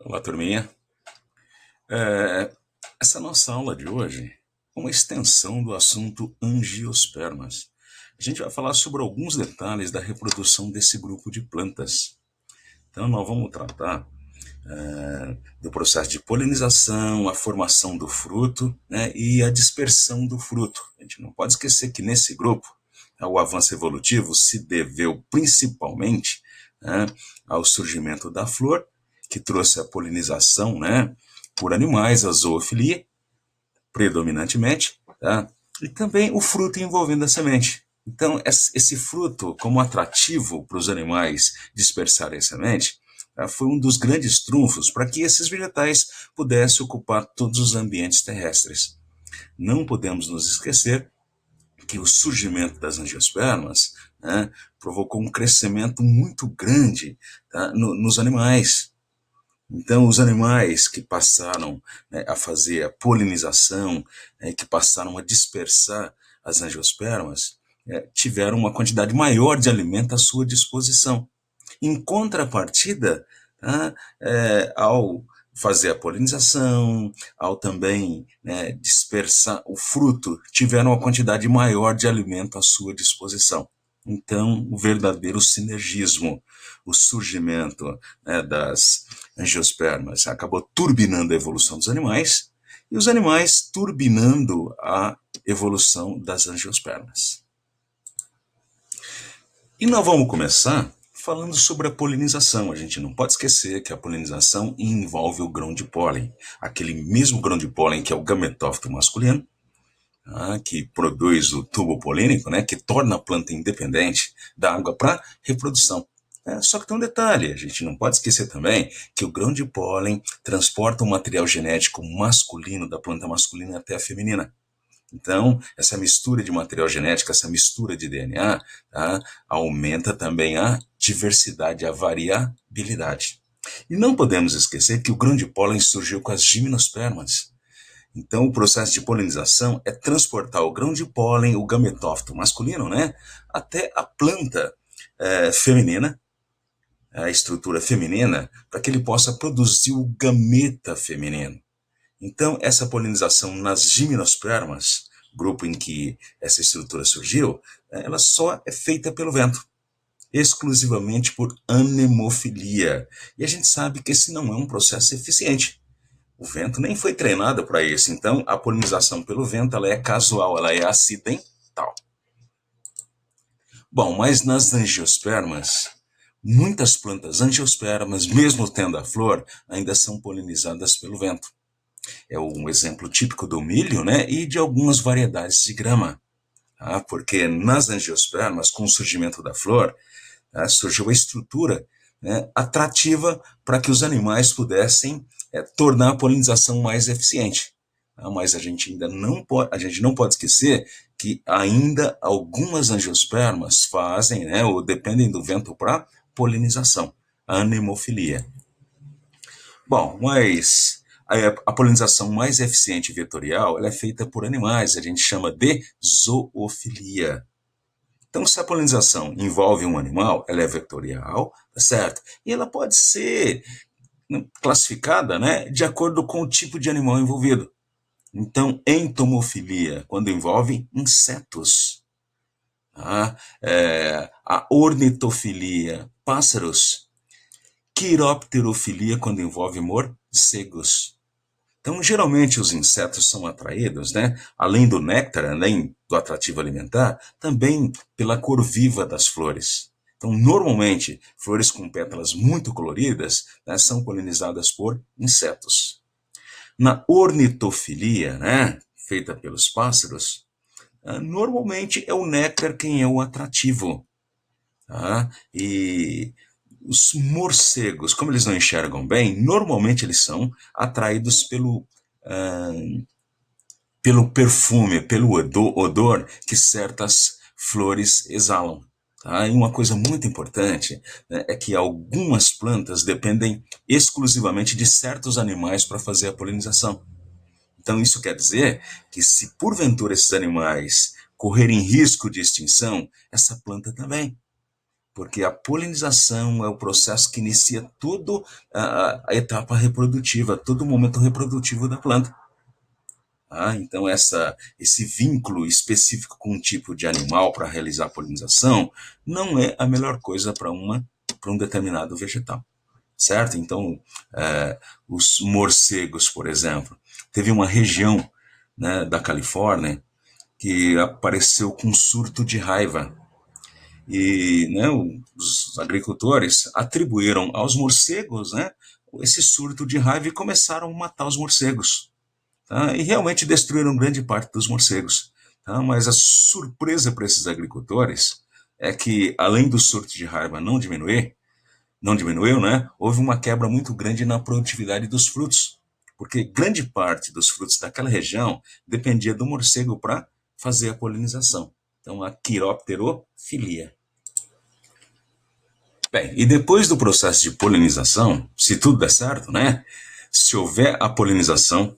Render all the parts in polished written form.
Olá, turminha. É, Essa nossa aula de hoje é uma extensão do assunto angiospermas. A gente vai falar sobre alguns detalhes da reprodução desse grupo de plantas. Então, nós vamos tratar do processo de polinização, a formação do fruto, né, e a dispersão do fruto. A gente não pode esquecer que nesse grupo, o avanço evolutivo se deveu principalmente, né, ao surgimento da flor, que trouxe a polinização, né, por animais, a zoofilia, predominantemente, tá? E também o fruto envolvendo a semente. Então, esse fruto, como atrativo para os animais dispersarem a semente, tá? Foi um dos grandes trunfos para que esses vegetais pudessem ocupar todos os ambientes terrestres. Não podemos nos esquecer que o surgimento das angiospermas, né, provocou um crescimento muito grande, tá, nos animais. Então, os animais que passaram, né, a fazer a polinização, né, que passaram a dispersar as angiospermas, tiveram uma quantidade maior de alimento à sua disposição. Em contrapartida, tá, ao fazer a polinização, ao também, né, dispersar o fruto, tiveram uma quantidade maior de alimento à sua disposição. Então, o verdadeiro sinergismo, o surgimento, né, das angiospermas acabou turbinando a evolução dos animais e os animais turbinando a evolução das angiospermas. E nós vamos começar falando sobre a polinização. A gente não pode esquecer que a polinização envolve o grão de pólen, aquele mesmo grão de pólen que é o gametófito masculino, que produz o tubo polínico, né, que torna a planta independente da água para reprodução. Só que tem um detalhe, a gente não pode esquecer também que o grão de pólen transporta o material genético masculino da planta masculina até a feminina. Então, essa mistura de material genético, essa mistura de DNA, tá, aumenta também a diversidade, a variabilidade. E não podemos esquecer que o grão de pólen surgiu com as gimnospermas. Então, o processo de polinização é transportar o grão de pólen, o gametófito masculino, né, até a planta feminina, a estrutura feminina, para que ele possa produzir o gameta feminino. Então, essa polinização nas gimnospermas, grupo em que essa estrutura surgiu, ela só é feita pelo vento, exclusivamente por anemofilia. E a gente sabe que esse não é um processo eficiente. O vento nem foi treinado para isso, então a polinização pelo vento ela é casual, ela é acidental. Bom, mas nas angiospermas, muitas plantas angiospermas, mesmo tendo a flor, ainda são polinizadas pelo vento. É um exemplo típico do milho, né, e de algumas variedades de grama. Porque nas angiospermas, com o surgimento da flor, surgiu a estrutura, né, atrativa para que os animais pudessem tornar a polinização mais eficiente. Mas a gente não pode esquecer que ainda algumas angiospermas fazem, né, ou dependem do vento para polinização, a anemofilia. Bom, mas a polinização mais eficiente e vetorial ela é feita por animais, a gente chama de zoofilia. Então, se a polinização envolve um animal, ela é vetorial, tá certo? E ela pode ser classificada, né, de acordo com o tipo de animal envolvido. Então, entomofilia, quando envolve insetos. A ornitofilia, pássaros. Quiropterofilia, quando envolve morcegos. Então, geralmente os insetos são atraídos, né, além do néctar, além do atrativo alimentar, também pela cor viva das flores. Então, normalmente, flores com pétalas muito coloridas, né, são polinizadas por insetos. Na ornitofilia, né, feita pelos pássaros, normalmente é o néctar quem é o atrativo. E os morcegos, como eles não enxergam bem, normalmente eles são atraídos pelo perfume, pelo odor que certas flores exalam. E uma coisa muito importante, né, é que algumas plantas dependem exclusivamente de certos animais para fazer a polinização. Então isso quer dizer que se porventura esses animais correrem risco de extinção, essa planta também. porque a polinização é o processo que inicia toda a etapa reprodutiva, todo o momento reprodutivo da planta. Então, esse vínculo específico com um tipo de animal para realizar a polinização não é a melhor coisa para um determinado vegetal, certo? Então, os morcegos, por exemplo, teve uma região, né, da Califórnia que apareceu com surto de raiva. E, né, os agricultores atribuíram aos morcegos, né, esse surto de raiva e começaram a matar os morcegos. Tá? E realmente destruíram grande parte dos morcegos. Tá? Mas a surpresa para esses agricultores é que, além do surto de raiva não diminuiu, né, houve uma quebra muito grande na produtividade dos frutos, porque grande parte dos frutos daquela região dependia do morcego para fazer a polinização. Então, a quiropterofilia. Bem, e depois do processo de polinização, se tudo der certo, né? Se houver a polinização,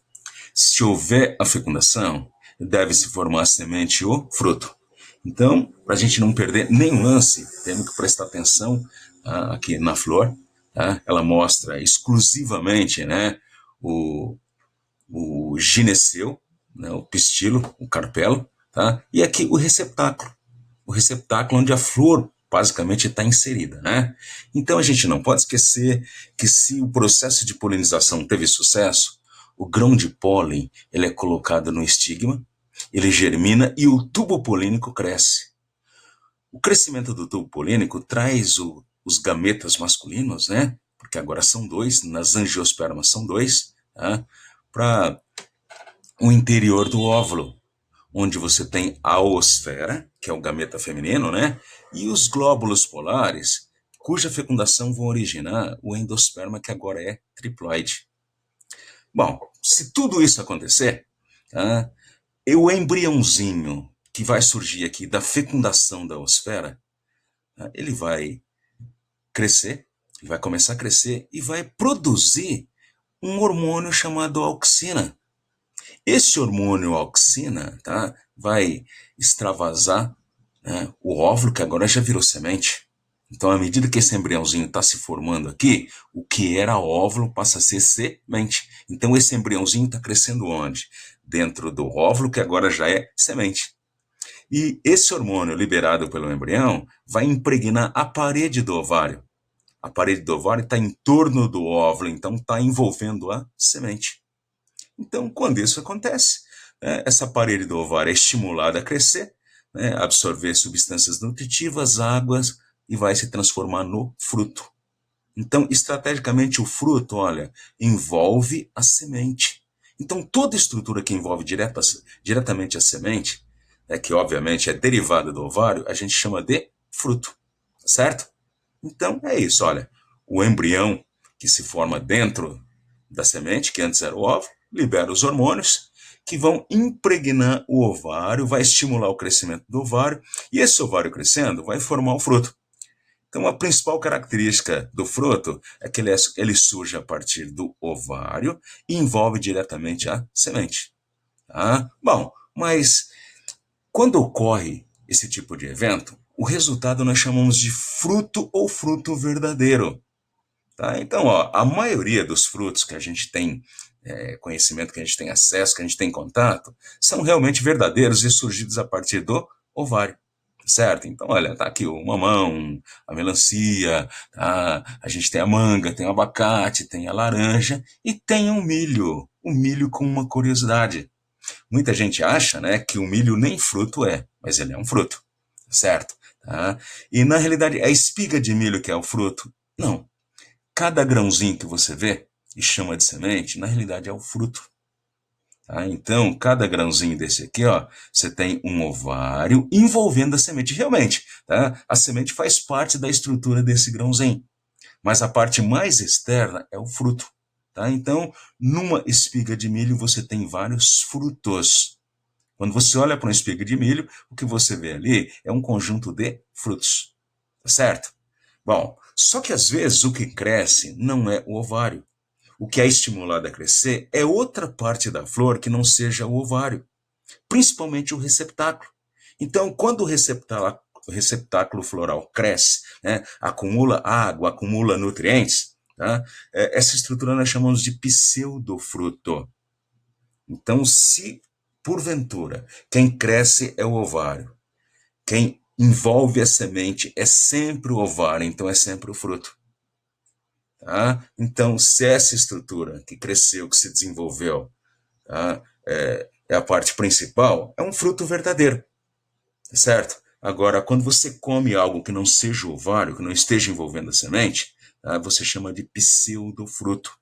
se houver a fecundação, deve-se formar a semente e o fruto. Então, para a gente não perder nenhum lance, temos que prestar atenção aqui na flor. Tá? Ela mostra exclusivamente, né, o, o gineceu, né, o pistilo, o carpelo, tá? E aqui o receptáculo onde a flor basicamente está inserida, né? Então a gente não pode esquecer que se o processo de polinização teve sucesso, o grão de pólen ele é colocado no estigma, ele germina e o tubo polínico cresce. O crescimento do tubo polínico traz os gametas masculinos, né? Porque agora são dois, nas angiospermas são dois, tá? Para o interior do óvulo, onde você tem a oosfera, que é o gameta feminino, né? E os glóbulos polares, cuja fecundação vão originar o endosperma, que agora é triploide. Bom, se tudo isso acontecer, tá? E o embriãozinho que vai surgir aqui da fecundação da oosfera, tá? Ele vai crescer, ele vai começar a crescer e vai produzir um hormônio chamado auxina. Esse hormônio auxina, tá, vai extravasar, né, o óvulo, que agora já virou semente. Então, à medida que esse embriãozinho está se formando aqui, o que era óvulo passa a ser semente. Então, esse embriãozinho está crescendo onde? Dentro do óvulo, que agora já é semente. E esse hormônio liberado pelo embrião vai impregnar a parede do ovário. A parede do ovário está em torno do óvulo, então está envolvendo a semente. Então, quando isso acontece, né, essa parede do ovário é estimulada a crescer, né, absorver substâncias nutritivas, águas, e vai se transformar no fruto. Então, estrategicamente, o fruto, olha, envolve a semente. Então, toda estrutura que envolve diretamente a semente, que obviamente é derivada do ovário, a gente chama de fruto, certo? Então, é isso, olha, o embrião que se forma dentro da semente, que antes era o óvulo, libera os hormônios que vão impregnar o ovário, vai estimular o crescimento do ovário, e esse ovário crescendo vai formar o fruto. Então, a principal característica do fruto é que ele surge a partir do ovário e envolve diretamente a semente. Tá? Bom, mas quando ocorre esse tipo de evento, o resultado nós chamamos de fruto ou fruto verdadeiro. Tá? Então, ó, a maioria dos frutos que a gente tem conhecimento, que a gente tem acesso, que a gente tem contato, são realmente verdadeiros e surgidos a partir do ovário, certo? Então, olha, tá aqui o mamão, a melancia, tá? A gente tem a manga, tem o abacate, tem a laranja e tem o milho com uma curiosidade. Muita gente acha, né, que o milho nem fruto é, mas ele é um fruto, certo? Tá? E na realidade, é a espiga de milho que é o fruto? Não. Cada grãozinho que você vê e chama de semente, na realidade é o fruto. Tá? Então, cada grãozinho desse aqui, ó, você tem um ovário envolvendo a semente. Realmente, tá? A semente faz parte da estrutura desse grãozinho, mas a parte mais externa é o fruto. Tá? Então, numa espiga de milho, você tem vários frutos. Quando você olha para uma espiga de milho, o que você vê ali é um conjunto de frutos. Tá certo? Bom, só que às vezes o que cresce não é o ovário. O que é estimulado a crescer é outra parte da flor que não seja o ovário, principalmente o receptáculo. Então, quando o receptáculo floral cresce, né, acumula água, acumula nutrientes, tá? Essa estrutura nós chamamos de pseudofruto. Então, se porventura quem cresce é o ovário, quem envolve a semente é sempre o ovário, então é sempre o fruto. Tá? Então, se essa estrutura que cresceu, que se desenvolveu, tá, é a parte principal, é um fruto verdadeiro, certo? Agora, quando você come algo que não seja o ovário, que não esteja envolvendo a semente, tá, você chama de pseudofruto.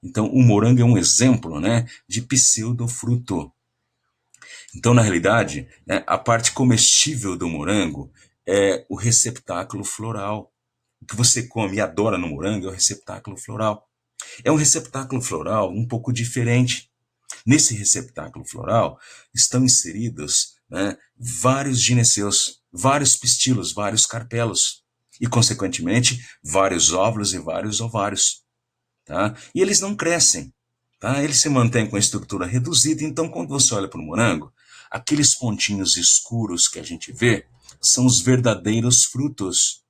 Então, o morango é um exemplo, né, de pseudofruto. Então, na realidade, né, a parte comestível do morango é o receptáculo floral. O que você come e adora no morango é o receptáculo floral. É um receptáculo floral um pouco diferente. Nesse receptáculo floral estão inseridos, né, vários gineceus, vários pistilos, vários carpelos e, consequentemente, vários óvulos e vários ovários. Tá? E eles não crescem. Tá? Eles se mantêm com a estrutura reduzida, então quando você olha para o morango, aqueles pontinhos escuros que a gente vê são os verdadeiros frutos.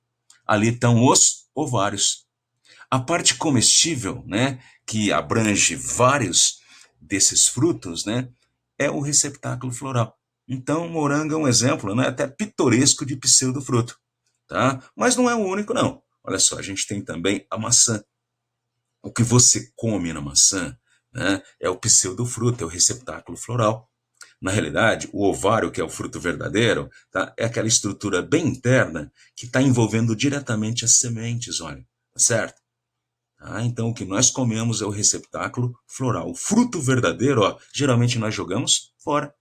Ali estão os ovários. A parte comestível, né, que abrange vários desses frutos, né, é o receptáculo floral. Então, o morango é um exemplo, né, até pitoresco de pseudofruto. Tá? Mas não é o único, não. Olha só, a gente tem também a maçã. O que você come na maçã, né, é o pseudofruto, é o receptáculo floral. Na realidade, o ovário, que é o fruto verdadeiro, tá, é aquela estrutura bem interna que está envolvendo diretamente as sementes, olha, tá certo? Ah, então, o que nós comemos é o receptáculo floral. O fruto verdadeiro, ó, geralmente nós jogamos fora.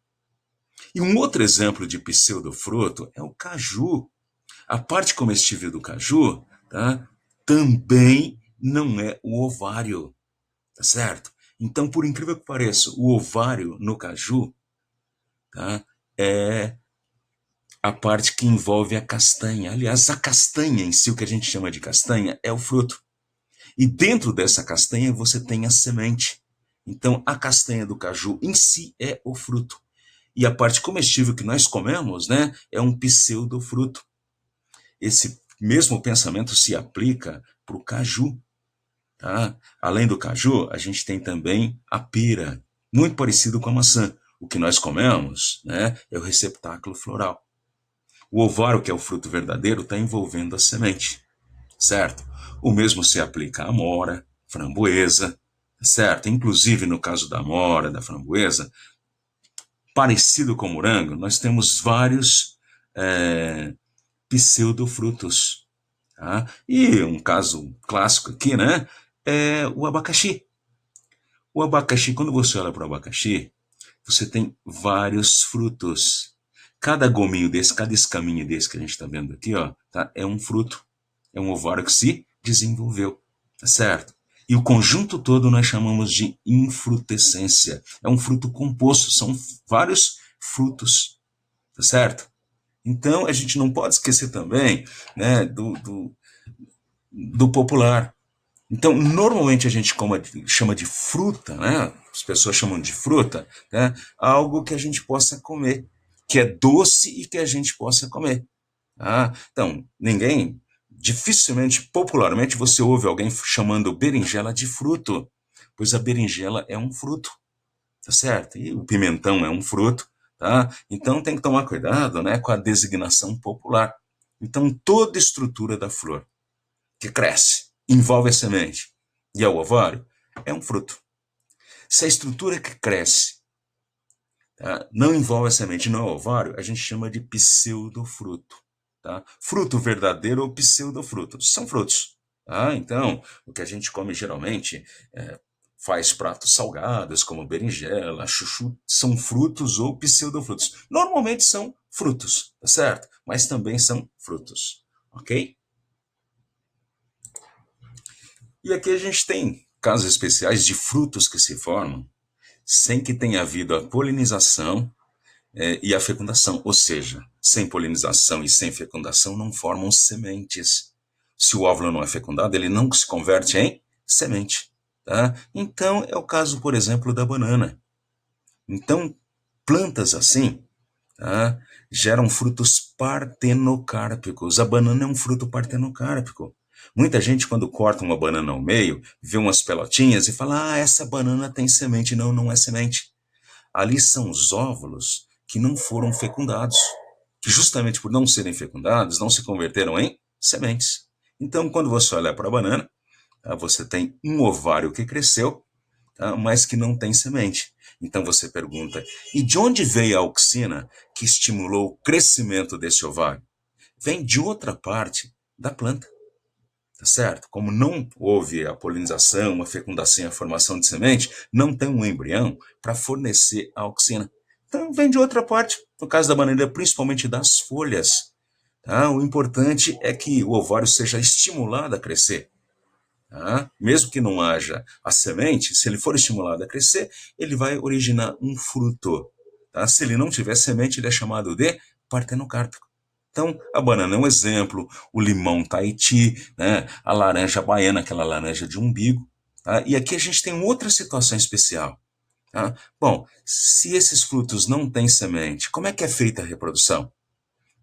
E um outro exemplo de pseudofruto é o caju. A parte comestível do caju, tá, também não é o ovário, tá certo? Então, por incrível que pareça, o ovário no caju, tá, é a parte que envolve a castanha. Aliás, a castanha em si, o que a gente chama de castanha, é o fruto. E dentro dessa castanha você tem a semente. Então, a castanha do caju em si é o fruto. E a parte comestível que nós comemos, né, é um pseudofruto. Esse mesmo pensamento se aplica para o caju. Tá? Além do caju, a gente tem também a pera, muito parecido com a maçã. O que nós comemos, né, é o receptáculo floral. O ovário, que é o fruto verdadeiro, está envolvendo a semente, certo? O mesmo se aplica à amora, framboesa, certo? Inclusive, no caso da amora, da framboesa, parecido com o morango, nós temos vários pseudofrutos. Tá? E um caso clássico aqui, né, é o abacaxi. O abacaxi, quando você olha para o abacaxi, você tem vários frutos. Cada gominho desse, cada escaminho desse que a gente está vendo aqui, ó, tá, é um fruto. É um ovário que se desenvolveu, tá certo? E o conjunto todo nós chamamos de infrutescência. É um fruto composto, são vários frutos, tá certo? Então, a gente não pode esquecer também, né, do popular. Então, normalmente a gente chama de fruta, né? As pessoas chamam de fruta, né? Algo que a gente possa comer, que é doce e que a gente possa comer. Ah, então, dificilmente, popularmente, você ouve alguém chamando berinjela de fruto, pois a berinjela é um fruto, tá certo? E o pimentão é um fruto, tá? Então tem que tomar cuidado, né, com a designação popular. Então, toda estrutura da flor que cresce, envolve a semente e é o ovário, é um fruto. Se a estrutura que cresce, tá, não envolve a semente, não é o ovário, a gente chama de pseudofruto. Tá? Fruto verdadeiro ou pseudofruto, são frutos. Tá? Então, o que a gente come geralmente faz pratos salgados, como berinjela, chuchu, são frutos ou pseudofrutos. Normalmente são frutos, tá certo? Mas também são frutos, ok? E aqui a gente tem casos especiais de frutos que se formam sem que tenha havido a polinização e a fecundação. Ou seja, sem polinização e sem fecundação não formam sementes. Se o óvulo não é fecundado, ele não se converte em semente. Tá? Então, é o caso, por exemplo, da banana. Então, plantas assim, tá? geram frutos partenocárpicos. A banana é um fruto partenocárpico. Muita gente, quando corta uma banana ao meio, vê umas pelotinhas e fala: ah, essa banana tem semente. Não, não é semente. Ali são os óvulos que não foram fecundados, que justamente por não serem fecundados, não se converteram em sementes. Então, quando você olha para a banana, você tem um ovário que cresceu, mas que não tem semente. Então você pergunta: e de onde veio a auxina que estimulou o crescimento desse ovário? Vem de outra parte da planta, tá certo? Como não houve a polinização, a fecundação e a formação de semente, não tem um embrião para fornecer a auxina. Então vem de outra parte, no caso da bananeira, principalmente das folhas. Tá? O importante é que o ovário seja estimulado a crescer. Tá? Mesmo que não haja a semente, se ele for estimulado a crescer, ele vai originar um fruto. Tá? Se ele não tiver semente, ele é chamado de partenocárpico. Então, a banana é um exemplo, o limão Tahiti, né? A laranja baiana, aquela laranja de umbigo. Tá? E aqui a gente tem outra situação especial. Tá? Bom, se esses frutos não têm semente, como é que é feita a reprodução?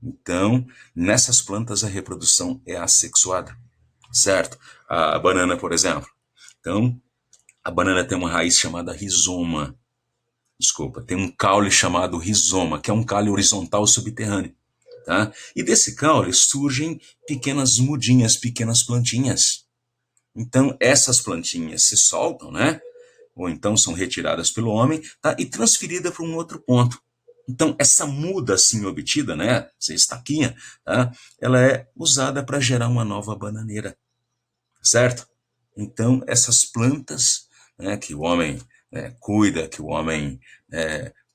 Então, nessas plantas a reprodução é assexuada, certo? A banana, por exemplo. Então, a banana tem uma raiz chamada rizoma. Desculpa, tem um caule chamado rizoma, que é um caule horizontal subterrâneo. Tá? E desse caule surgem pequenas mudinhas, pequenas plantinhas. Então, essas plantinhas se soltam, né? Ou então são retiradas pelo homem, tá? E transferidas para um outro ponto. Então, essa muda assim obtida, né? Essa estaquinha, tá? Ela é usada para gerar uma nova bananeira, certo? Então, essas plantas, né, que o homem cuida, que o homem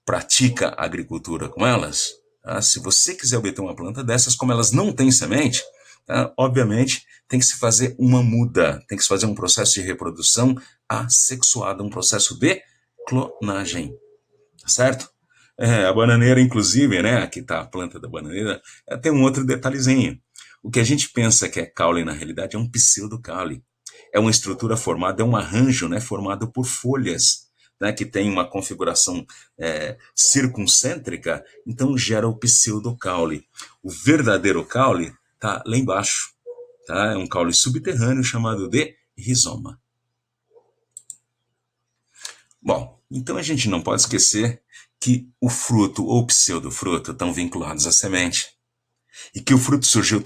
pratica agricultura com elas, tá? Se você quiser obter uma planta dessas, como elas não têm semente, tá? Obviamente tem que se fazer uma muda, tem que se fazer um processo de reprodução assexuada, um processo de clonagem, certo? A bananeira, inclusive, né, aqui está a planta da bananeira, tem um outro detalhezinho. O que a gente pensa que é caule, na realidade, é um pseudocaule. É uma estrutura formada, é um arranjo, né, formado por folhas, né, que tem uma configuração circuncêntrica, então gera o pseudocaule. O verdadeiro caule está lá embaixo. Tá? É um caule subterrâneo chamado de rizoma. Bom, então a gente não pode esquecer que o fruto ou pseudofruto estão vinculados à semente. E que o fruto surgiu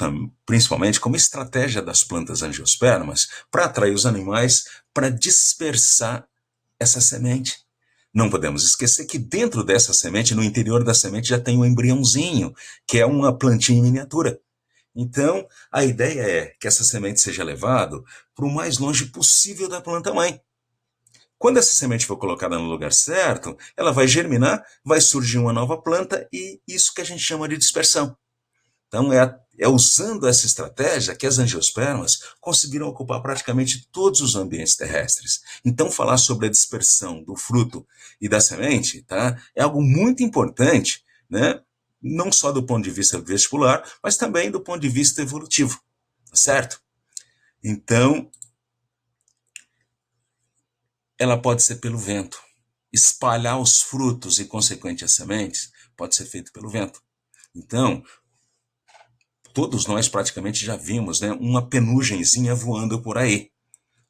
principalmente como estratégia das plantas angiospermas para atrair os animais para dispersar essa semente. Não podemos esquecer que dentro dessa semente, no interior da semente, já tem um embriãozinho, que é uma plantinha em miniatura. Então, a ideia é que essa semente seja levada para o mais longe possível da planta-mãe. Quando essa semente for colocada no lugar certo, ela vai germinar, vai surgir uma nova planta e isso que a gente chama de dispersão. Então, é usando essa estratégia que as angiospermas conseguiram ocupar praticamente todos os ambientes terrestres. Então, falar sobre a dispersão do fruto e da semente, tá, é algo muito importante, né? Não só do ponto de vista vestibular, mas também do ponto de vista evolutivo, certo? Então, ela pode ser pelo vento. Espalhar os frutos e, consequente, as sementes pode ser feito pelo vento. Então, todos nós praticamente já vimos, né, uma penugenzinha voando por aí.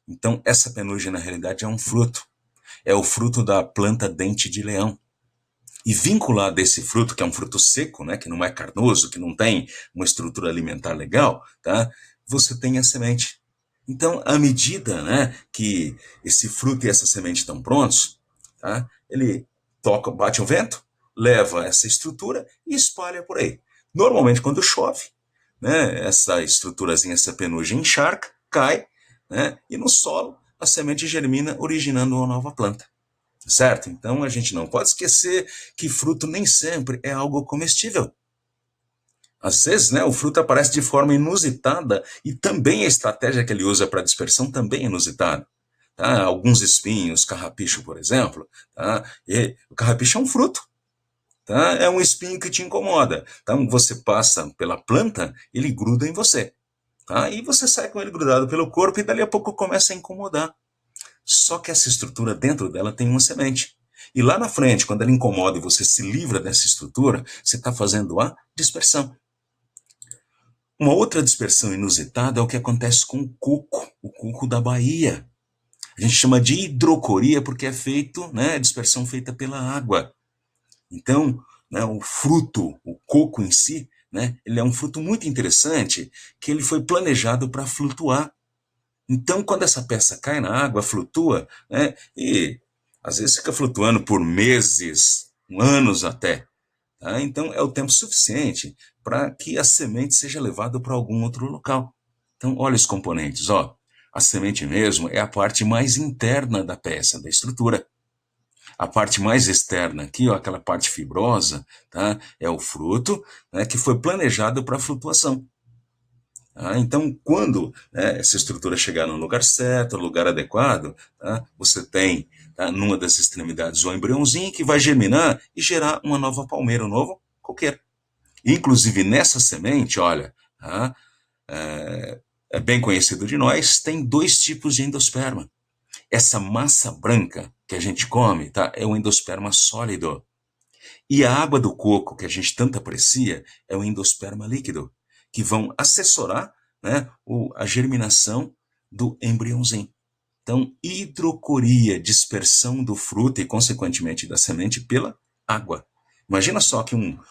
Então, essa penugem, na realidade, é um fruto. É o fruto da planta dente de leão. E vinculado a esse fruto, que é um fruto seco, né, que não é carnoso, que não tem uma estrutura alimentar legal, tá, você tem a semente. Então, à medida, né, que esse fruto e essa semente estão prontos, tá, ele toca, bate o vento, leva essa estrutura e espalha por aí. Normalmente, quando chove, né, essa estruturazinha, essa penugem encharca, cai, né, e no solo a semente germina, originando uma nova planta. Certo? Então a gente não pode esquecer que fruto nem sempre é algo comestível. Às vezes, né, o fruto aparece de forma inusitada e também a estratégia que ele usa para dispersão também é inusitada. Tá? Alguns espinhos, carrapicho, por exemplo, tá? E o carrapicho é um fruto. Tá? É um espinho que te incomoda. Então você passa pela planta, ele gruda em você. Tá? E você sai com ele grudado pelo corpo e dali a pouco começa a incomodar. Só que essa estrutura dentro dela tem uma semente. E lá na frente, quando ela incomoda e você se livra dessa estrutura, você está fazendo a dispersão. Uma outra dispersão inusitada é o que acontece com o coco da Bahia. A gente chama de hidrocoria porque é feito, né, dispersão feita pela água. Então, né, o fruto, o coco em si, né, ele é um fruto muito interessante que ele foi planejado para flutuar. Então, quando essa peça cai na água, flutua, né, e às vezes fica flutuando por meses, anos até. Tá? Então, é o tempo suficiente para que a semente seja levada para algum outro local. Então, olha os componentes. Ó. A semente mesmo é a parte mais interna da peça, da estrutura. A parte mais externa aqui, ó, aquela parte fibrosa, tá? É o fruto, né, que foi planejado para flutuação. Tá? Então, quando, né, essa estrutura chegar no lugar certo, no lugar adequado, tá, você tem, tá, numa das extremidades o embriãozinho que vai germinar e gerar uma nova palmeira, um novo coqueiro. Inclusive nessa semente, olha, tá, é bem conhecido de nós, tem dois tipos de endosperma. Essa massa branca que a gente come, tá, é o endosperma sólido. E a água do coco, que a gente tanto aprecia, é o endosperma líquido, que vão assessorar, né, a germinação do embriãozinho. Então, hidrocoria, dispersão do fruto e, consequentemente, da semente pela água. Imagina só que um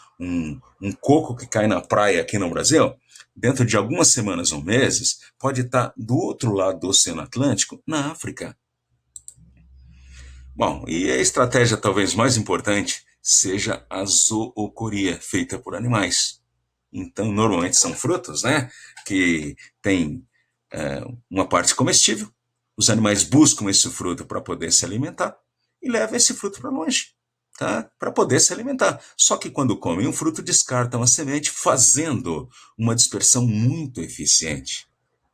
coco que cai na praia aqui no Brasil, dentro de algumas semanas ou meses, pode estar do outro lado do Oceano Atlântico, na África. Bom, e a estratégia talvez mais importante seja a zoocoria, feita por animais. Então, normalmente são frutos, né, que tem uma parte comestível. Os animais buscam esse fruto para poder se alimentar e levam esse fruto para longe, tá? Para poder se alimentar. Só que quando comem o fruto, descartam a semente, fazendo uma dispersão muito eficiente.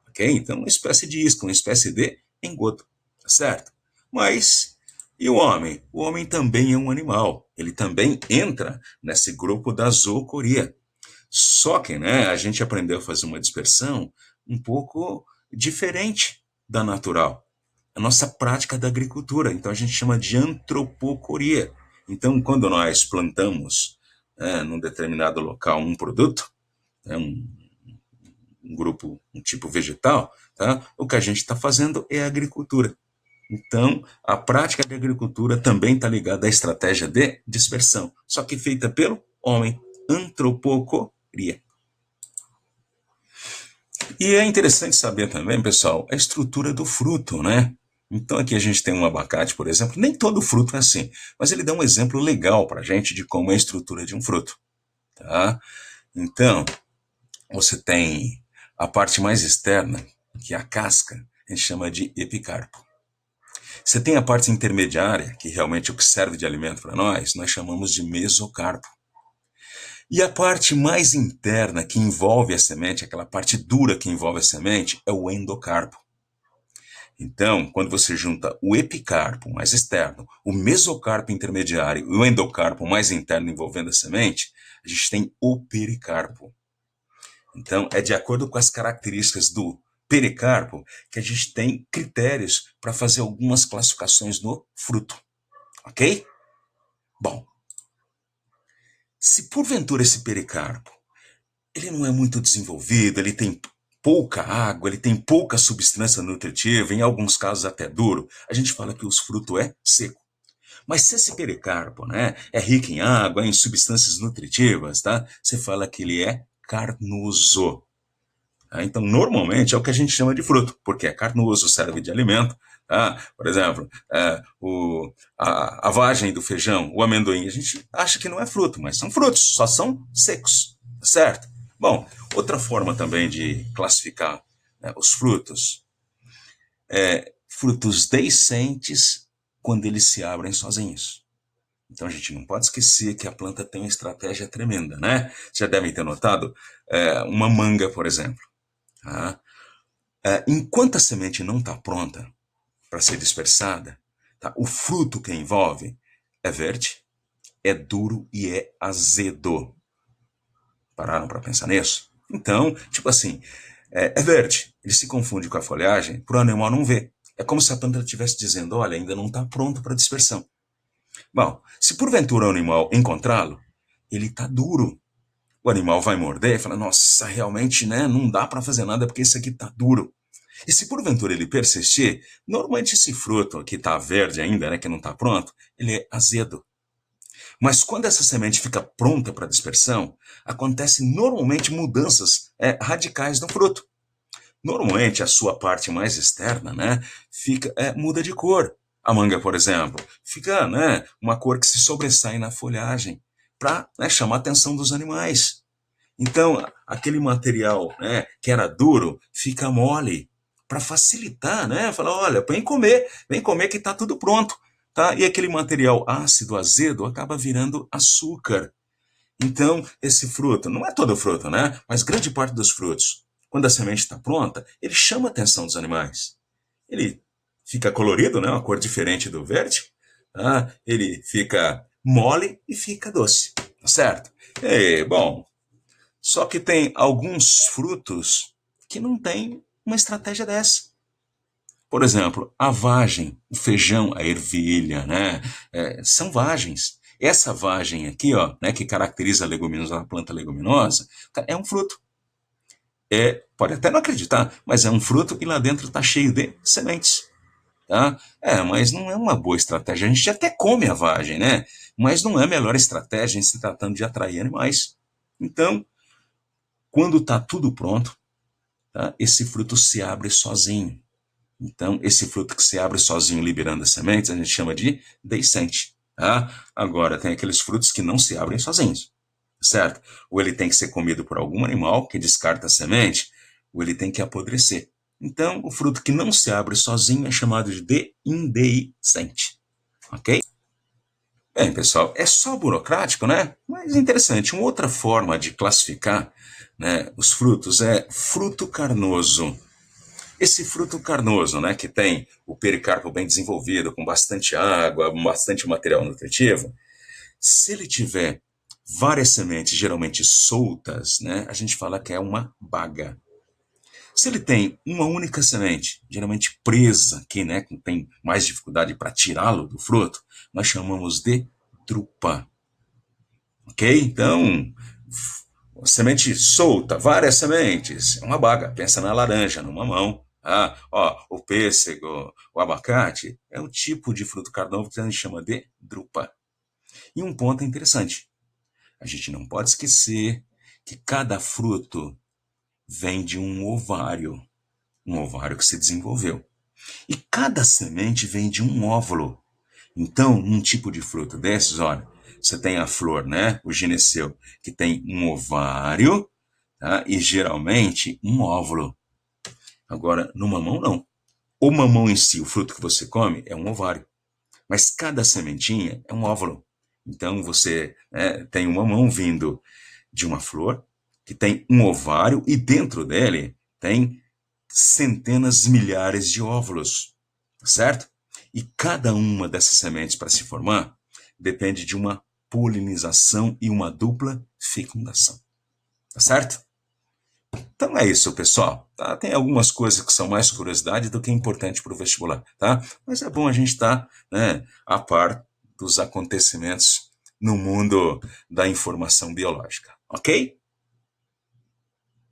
Ok? Então, uma espécie de isca, uma espécie de engodo, tá certo? Mas e o homem? O homem também é um animal. Ele também entra nesse grupo da zoocoria. Só que, né, a gente aprendeu a fazer uma dispersão um pouco diferente da natural. A nossa prática da agricultura. Então a gente chama de antropocoria. Então, quando nós plantamos, num determinado local um produto, né, um grupo, um tipo vegetal, tá? O que a gente está fazendo é agricultura. Então, a prática de agricultura também está ligada à estratégia de dispersão, só que feita pelo homem, antropocoria. E é interessante saber também, pessoal, a estrutura do fruto, né? Então aqui a gente tem um abacate, por exemplo, nem todo fruto é assim, mas ele dá um exemplo legal para a gente de como é a estrutura de um fruto, tá? Então, você tem a parte mais externa, que é a casca, a gente chama de epicarpo. Você tem a parte intermediária, que realmente é o que serve de alimento para nós chamamos de mesocarpo. E a parte mais interna que envolve a semente, aquela parte dura que envolve a semente, é o endocarpo. Então, quando você junta o epicarpo mais externo, o mesocarpo intermediário e o endocarpo mais interno envolvendo a semente, a gente tem o pericarpo. Então, é de acordo com as características do pericarpo que a gente tem critérios para fazer algumas classificações no fruto. Ok? Bom, se porventura esse pericarpo ele não é muito desenvolvido, ele tem pouca água, ele tem pouca substância nutritiva, em alguns casos até duro, a gente fala que o fruto é seco. Mas se esse pericarpo, né, é rico em água, em substâncias nutritivas, tá? Você fala que ele é carnoso. Tá? Então, normalmente é o que a gente chama de fruto, porque é carnoso, serve de alimento. Tá? Por exemplo, a vagem do feijão, o amendoim, a gente acha que não é fruto, mas são frutos, só são secos, certo? Bom, outra forma também de classificar, né, os frutos é frutos deiscentes quando eles se abrem sozinhos. Então a gente não pode esquecer que a planta tem uma estratégia tremenda, né? Já devem ter notado uma manga, por exemplo. Tá? Enquanto a semente não está pronta para ser dispersada, tá? O fruto que envolve é verde, é duro e é azedo. Pararam para pensar nisso? Então, tipo assim, é verde, ele se confunde com a folhagem para o animal não ver. É como se a planta estivesse dizendo, olha, ainda não está pronto para dispersão. Bom, se porventura o animal encontrá-lo, ele está duro. O animal vai morder e fala, nossa, realmente, né, não dá para fazer nada porque isso aqui está duro. E se porventura ele persistir, normalmente esse fruto que está verde ainda, né, que não está pronto, ele é azedo. Mas quando essa semente fica pronta para dispersão, acontecem normalmente mudanças radicais no fruto. Normalmente a sua parte mais externa, né, muda de cor. A manga, por exemplo, fica, né, uma cor que se sobressai na folhagem para, né, chamar a atenção dos animais. Então, aquele material, né, que era duro fica mole para facilitar, né? Falar, olha, vem comer que está tudo pronto, tá? E aquele material ácido, azedo, acaba virando açúcar. Então, esse fruto, não é todo fruto, né? Mas grande parte dos frutos, quando a semente está pronta, ele chama a atenção dos animais. Ele fica colorido, né? Uma cor diferente do verde, tá? Ele fica mole e fica doce, tá certo? E, bom, só que tem alguns frutos que não têm uma estratégia dessa. Por exemplo, a vagem, o feijão, a ervilha, né? São vagens. Essa vagem aqui, ó, né, que caracteriza a planta leguminosa, é um fruto. Pode até não acreditar, mas é um fruto e lá dentro está cheio de sementes. Tá? Mas não é uma boa estratégia. A gente até come a vagem, né? Mas não é a melhor estratégia em se tratando de atrair animais. Então, quando está tudo pronto, tá? Esse fruto se abre sozinho. Então, esse fruto que se abre sozinho, liberando as sementes, a gente chama de deiscente. Tá? Agora, tem aqueles frutos que não se abrem sozinhos, certo? Ou ele tem que ser comido por algum animal que descarta a semente, ou ele tem que apodrecer. Então, o fruto que não se abre sozinho é chamado de indeiscente. Ok? Bem, pessoal, é só burocrático, né? Mas interessante. Uma outra forma de classificar, né, os frutos é fruto carnoso. Esse fruto carnoso, né, que tem o pericarpo bem desenvolvido, com bastante água, bastante material nutritivo, se ele tiver várias sementes, geralmente soltas, né, a gente fala que é uma baga. Se ele tem uma única semente, geralmente presa aqui, né, que tem mais dificuldade para tirá-lo do fruto, nós chamamos de drupa. Ok? Então, semente solta, várias sementes, é uma baga. Pensa na laranja, no mamão. O pêssego, o abacate, é um tipo de fruto carnoso que a gente chama de drupa. E um ponto interessante, a gente não pode esquecer que cada fruto vem de um ovário que se desenvolveu. E cada semente vem de um óvulo. Então, um tipo de fruto desses, olha, você tem a flor, né? O gineceu, que tem um ovário, tá? E geralmente um óvulo. Agora, no mamão, não. O mamão em si, o fruto que você come, é um ovário. Mas cada sementinha é um óvulo. Então, você, né, tem um mamão vindo de uma flor, que tem um ovário, e dentro dele tem centenas, milhares de óvulos, certo? E cada uma dessas sementes para se formar depende de uma polinização e uma dupla fecundação, tá certo? Então é isso, pessoal. Tá? Tem algumas coisas que são mais curiosidade do que importante para o vestibular, tá? Mas é bom a gente estar, né, a par dos acontecimentos no mundo da informação biológica, ok?